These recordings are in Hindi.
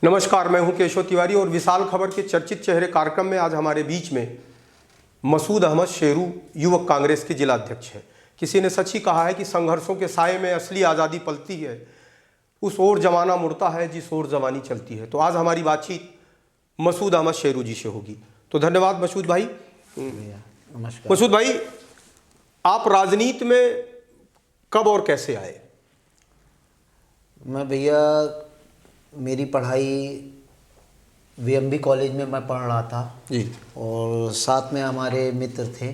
नमस्कार, मैं हूं केशव तिवारी और विशाल खबर के चर्चित चेहरे कार्यक्रम में आज हमारे बीच में मसूद अहमद शेरू युवक कांग्रेस के जिला अध्यक्ष हैं। किसी ने सच ही कहा है कि संघर्षों के साए में असली आज़ादी पलती है, उस ओर जमाना मुड़ता है जिस ओर जवानी चलती है। तो आज हमारी बातचीत मसूद अहमद शेरू जी से होगी। तो धन्यवाद मसूद भाई। नमस्कार। मसूद भाई, आप राजनीति में कब और कैसे आए? मैं भैया, मेरी पढ़ाई वीएमबी कॉलेज में मैं पढ़ रहा था जी, और साथ में हमारे मित्र थे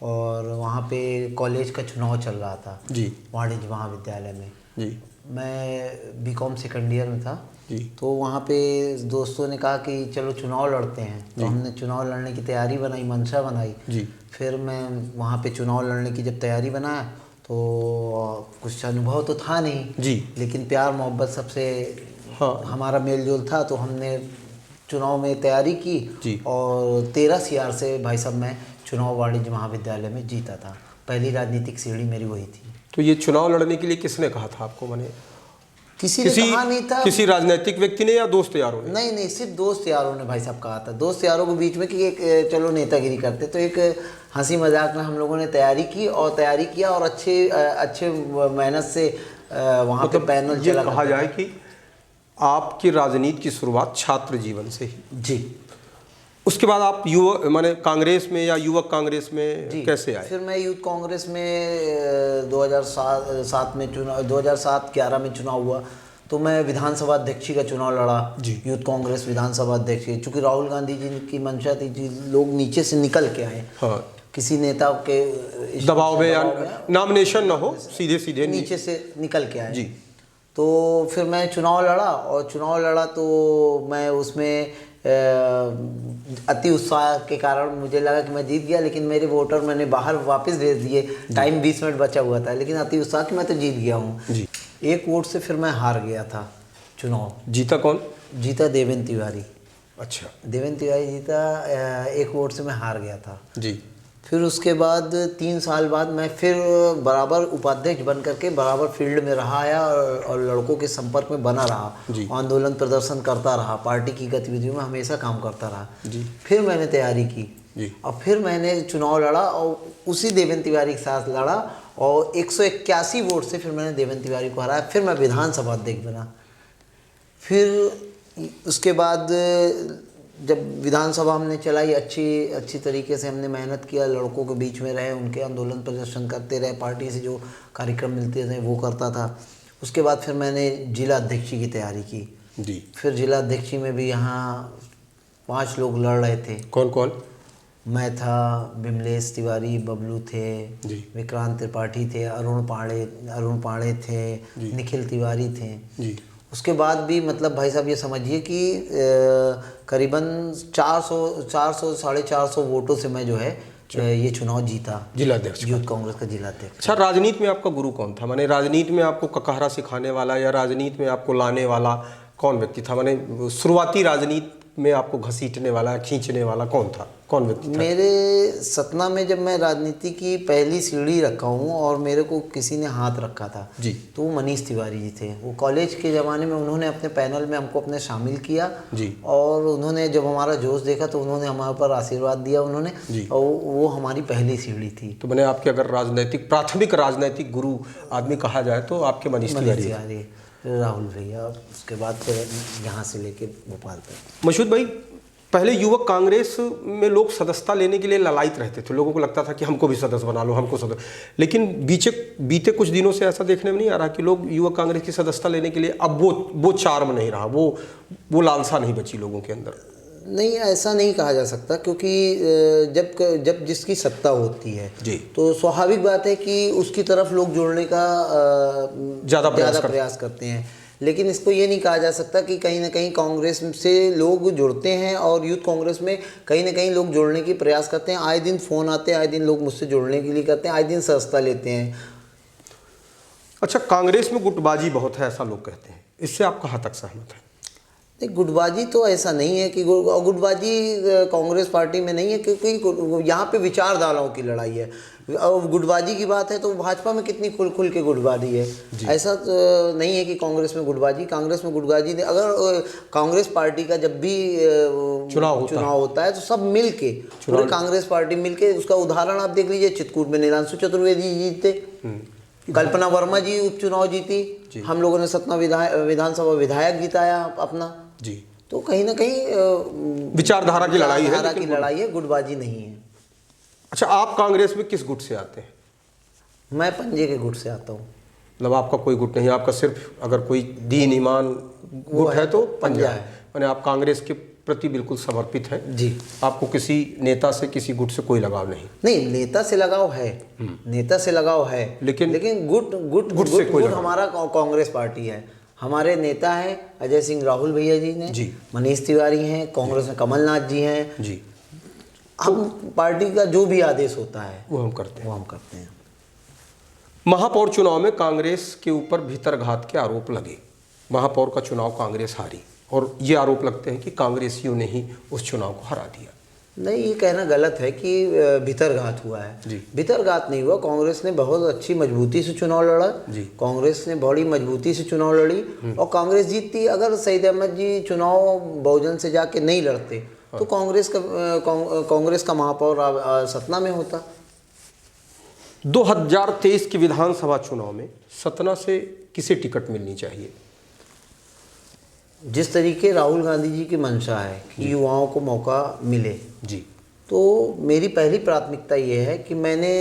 और वहाँ पे कॉलेज का चुनाव चल रहा था जी, वाणिज्य महाविद्यालय में। जी, मैं बीकॉम सेकंड ईयर में था जी। तो वहाँ पे दोस्तों ने कहा कि चलो चुनाव लड़ते हैं, तो हमने चुनाव लड़ने की तैयारी बनाई, मंशा बनाई जी। फिर मैं वहाँ पे चुनाव लड़ने की जब तैयारी बनाया तो कुछ अनुभव तो था नहीं जी, लेकिन प्यार मोहब्बत सबसे हमारा मेल जोल था, तो हमने चुनाव में तैयारी की जी। और 13 सीआर से भाई साहब मैं चुनाव वाणिज्य महाविद्यालय में जीता था। पहली राजनीतिक सीढ़ी मेरी वही थी। तो ये चुनाव लड़ने के लिए किसने कहा था आपको? मैंने किसी ने कहा नहीं था, किसी राजनीतिक व्यक्ति ने या दोस्त यारों ने? नहीं, सिर्फ दोस्त यारों ने भाई साहब कहा था। दोस्त यारों के बीच में कि एक चलो नेतागिरी करते, तो एक हंसी मजाक में हम लोगों ने तैयारी की और तैयारी किया और अच्छे मेहनत से वहाँ पे पैनल ये चला। कहा जाए कि आपकी राजनीति की शुरुआत छात्र जीवन से ही जी। उसके बाद आप युवक माने कांग्रेस में या युवक कांग्रेस में कैसे आए? फिर मैं यूथ कांग्रेस में 2007 में चुनाव 2007-11 में चुनाव हुआ तो मैं विधानसभा अध्यक्ष का चुनाव लड़ा जी। यूथ कांग्रेस विधानसभा अध्यक्ष। चूँकि राहुल गांधी जी की मंशा थी जी, लोग नीचे से निकल के आए। हाँ, किसी नेता के दबाव में या नॉमिनेशन ना हो, सीधे सीधे नीचे से निकल के आए जी। तो फिर मैं चुनाव लड़ा और चुनाव लड़ा तो मैं उसमें अति उत्साह के कारण मुझे लगा कि मैं जीत गया, लेकिन मेरे वोटर मैंने बाहर वापस भेज दिए। टाइम 20 मिनट बचा हुआ था, लेकिन अति उत्साह कि मैं तो जीत गया हूँ। एक वोट से फिर मैं हार गया था चुनाव। जीता कौन? जीता देवेंद्र तिवारी। अच्छा, देवेंद्र तिवारी जीता, एक वोट से मैं हार गया था जी। फिर उसके बाद 3 साल बाद मैं फिर बराबर उपाध्यक्ष बन करके बराबर फील्ड में रहा आया और लड़कों के संपर्क में बना रहा, आंदोलन प्रदर्शन करता रहा, पार्टी की गतिविधियों में हमेशा काम करता रहा जी। फिर मैंने तैयारी की और फिर मैंने चुनाव लड़ा और उसी देवेंद्र तिवारी के साथ लड़ा और 181 वोट से फिर मैंने देवेंद्र तिवारी को हराया। फिर मैं विधानसभा अध्यक्ष बना। फिर उसके बाद जब विधानसभा हमने चलाई अच्छी तरीके से हमने मेहनत किया, लड़कों के बीच में रहे, उनके आंदोलन प्रदर्शन करते रहे, पार्टी से जो कार्यक्रम मिलते थे वो करता था। उसके बाद फिर मैंने जिला अध्यक्षी की तैयारी की जी। फिर जिला अध्यक्षी में भी यहाँ 5 लोग लड़ रहे थे। कौन कौन? मैं था, विमलेश तिवारी, बबलू थे, विक्रांत त्रिपाठी थे, अरुण पाड़े थे, निखिल तिवारी थे जी। उसके बाद भी मतलब भाई साहब ये समझिए कि करीबन 400 साढ़े 400 वोटों से मैं जो है ये चुनाव जीता, जिला अध्यक्ष, यूथ कांग्रेस का जिला अध्यक्ष। अच्छा, राजनीति में आपका गुरु कौन था? माने राजनीति में आपको ककहरा सिखाने वाला या राजनीति में आपको लाने वाला कौन व्यक्ति था? माने शुरुआती राजनीति में आपको घसीटने वाला, खींचने वाला कौन था, कौन व्यक्ति था? मेरे सतना में जब मैं राजनीति की पहली सीढ़ी रखा हूँ और मेरे को किसी ने हाथ रखा था जी, तो वो मनीष तिवारी जी थे। वो कॉलेज के ज़माने में उन्होंने अपने पैनल में हमको अपने शामिल किया जी, और उन्होंने जब हमारा जोश देखा तो उन्होंने हमारे ऊपर आशीर्वाद दिया उन्होंने जी, और वो हमारी पहली सीढ़ी थी। तो मैंने आपके अगर प्राथमिक राजनीतिक गुरु आदमी कहा जाए तो आपके मनीष तिवारी, राहुल भैया, उसके बाद फिर यहाँ से लेके भोपाल तक। मसूद भाई, पहले युवक कांग्रेस में लोग सदस्यता लेने के लिए ललायत रहते थे। लोगों को लगता था कि हमको भी सदस्य बना लो, हमको सदस्य। लेकिन बीते कुछ दिनों से ऐसा देखने में नहीं आ रहा कि लोग युवक कांग्रेस की सदस्यता लेने के लिए अब वो चार्म नहीं रहा, वो लालसा नहीं बची लोगों के अंदर। नहीं, ऐसा नहीं कहा जा सकता, क्योंकि जब जिसकी सत्ता होती है जी, तो स्वाभाविक बात है कि उसकी तरफ लोग जोड़ने का ज़्यादा प्रयास करते हैं। लेकिन इसको ये नहीं कहा जा सकता कि कहीं ना कहीं कांग्रेस से लोग जुड़ते हैं और यूथ कांग्रेस में कहीं ना कहीं लोग जुड़ने की प्रयास करते हैं। आए दिन फ़ोन आते हैं, आए दिन लोग मुझसे जुड़ने के लिए करते हैं, आए दिन सदस्यता लेते हैं। अच्छा, कांग्रेस में गुटबाजी बहुत है ऐसा लोग कहते हैं, इससे आप कहाँ तक सहमत हैं? नहीं, गुटबाजी तो ऐसा नहीं है कि गुटबाजी कांग्रेस पार्टी में नहीं है, क्योंकि यहाँ पे विचारधाराओं की लड़ाई है। और गुटबाजी की बात है तो भाजपा में कितनी खुल के गुटबाजी है। ऐसा तो नहीं है कि कांग्रेस में गुटबाजी नहीं। अगर कांग्रेस पार्टी का जब भी चुनाव होता है तो सब मिल के, पूरे कांग्रेस पार्टी मिल के, उसका उदाहरण आप देख लीजिए, चित्रकूट में नीलांशु चतुर्वेदी जीते, कल्पना वर्मा जी उपचुनाव जीती, हम लोगों ने सतना विधानसभा विधायक जिताया अपना जी। तो कहीं ना कहीं विचारधारा की लड़ाई है, गुटबाजी नहीं है। अच्छा, आप कांग्रेस में किस गुट से आते हैं? मैं पंजे के गुट से आता हूँ। मतलब आपका कोई गुट नहीं, आपका सिर्फ अगर कोई दीन ईमान गुट है तो पंजा है, यानी आप कांग्रेस के प्रति बिल्कुल समर्पित हैं जी। आपको किसी नेता से, किसी गुट से कोई लगाव नहीं? नहीं, नेता से लगाव है, लेकिन गुट से कोई, हमारा कांग्रेस पार्टी है। हमारे नेता हैं अजय सिंह राहुल भैया जी ने जी, मनीष तिवारी हैं, कांग्रेस में कमलनाथ जी हैं जी। हम पार्टी का जो भी आदेश होता है वो हम करते हैं। महापौर चुनाव में कांग्रेस के ऊपर भीतरघात के आरोप लगे। महापौर का चुनाव कांग्रेस हारी और ये आरोप लगते हैं कि कांग्रेसियों ने ही उस चुनाव को हरा दिया। नहीं, ये कहना गलत है कि भीतरघात हुआ है जी। भीतरघात नहीं हुआ, कांग्रेस ने बहुत अच्छी मजबूती से चुनाव लड़ा जी। कांग्रेस ने बड़ी मजबूती से चुनाव लड़ी और कांग्रेस जीतती। अगर सईद अहमद जी चुनाव बहुजन से जाके नहीं लड़ते तो कांग्रेस का महापौर सतना में होता। 2023 के विधानसभा चुनाव में सतना से किसे टिकट मिलनी चाहिए? जिस तरीके राहुल गांधी जी की मंशा है कि युवाओं को मौका मिले जी, तो मेरी पहली प्राथमिकता ये है कि मैंने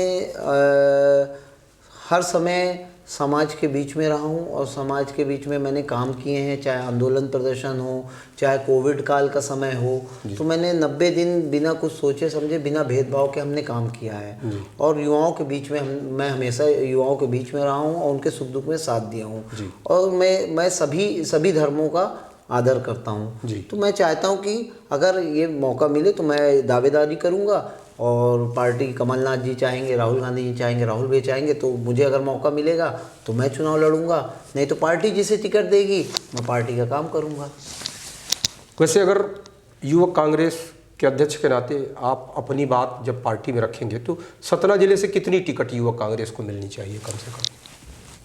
हर समय समाज के बीच में रहा हूँ और समाज के बीच में मैंने काम किए हैं, चाहे आंदोलन प्रदर्शन हो, चाहे कोविड काल का समय हो, तो मैंने 90 दिन बिना कुछ सोचे समझे, बिना भेदभाव के हमने काम किया है। और युवाओं के बीच में मैं हमेशा युवाओं के बीच में रहा हूँ और उनके सुख दुख में साथ दिया हूँ। और मैं सभी धर्मों का आदर करता हूँ। तो मैं चाहता हूँ कि अगर ये मौका मिले तो मैं दावेदारी करूँगा और पार्टी कमलनाथ जी चाहेंगे, राहुल गांधी जी चाहेंगे, राहुल भाई चाहेंगे तो मुझे अगर मौका मिलेगा तो मैं चुनाव लड़ूंगा, नहीं तो पार्टी जिसे टिकट देगी मैं पार्टी का काम करूँगा। वैसे अगर युवक कांग्रेस के अध्यक्ष के नाते आप अपनी बात जब पार्टी में रखेंगे तो सतना जिले से कितनी टिकट युवक कांग्रेस को मिलनी चाहिए कम से कम?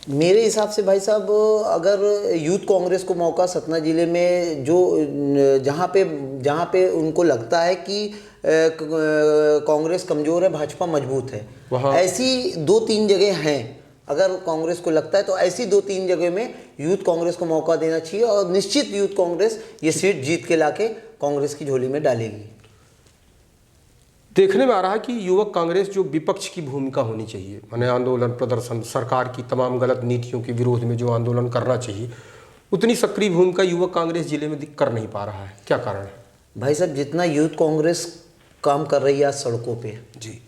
मेरे हिसाब से भाई साहब, अगर यूथ कांग्रेस को मौका सतना जिले में जहाँ पे उनको लगता है कि कांग्रेस कमज़ोर है, भाजपा मजबूत है, ऐसी 2-3 जगह हैं। अगर कांग्रेस को लगता है तो ऐसी 2-3 जगह में यूथ कांग्रेस को मौका देना चाहिए और निश्चित यूथ कांग्रेस ये सीट जीत के लाके कांग्रेस की झोली में डालेगी। देखने में आ रहा है कि युवक कांग्रेस जो विपक्ष की भूमिका होनी चाहिए, माने आंदोलन प्रदर्शन, सरकार की तमाम गलत नीतियों के विरोध में जो आंदोलन करना चाहिए, उतनी सक्रिय भूमिका युवक कांग्रेस जिले में कर नहीं पा रहा है। क्या कारण है? भाई साहब, जितना यूथ कांग्रेस काम कर रही है आज सड़कों पे जी,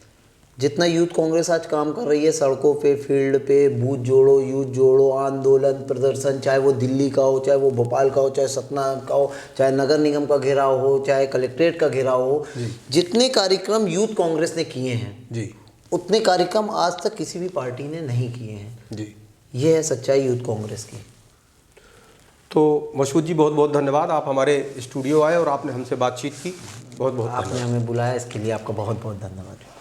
जितना यूथ कांग्रेस आज काम कर रही है सड़कों पे, फील्ड पे, बूथ जोड़ो, यूथ जोड़ो, आंदोलन प्रदर्शन, चाहे वो दिल्ली का हो, चाहे वो भोपाल का हो, चाहे सतना का हो, चाहे नगर निगम का घेराव हो, चाहे कलेक्ट्रेट का घेराव हो, जितने कार्यक्रम यूथ कांग्रेस ने किए हैं जी, उतने कार्यक्रम आज तक किसी भी पार्टी ने नहीं किए हैं जी। ये है सच्चाई यूथ कांग्रेस की। तो मसूद जी, बहुत बहुत धन्यवाद, आप हमारे स्टूडियो आए और आपने हमसे बातचीत की। बहुत बहुत आपने हमें बुलाया, इसके लिए आपका बहुत बहुत धन्यवाद।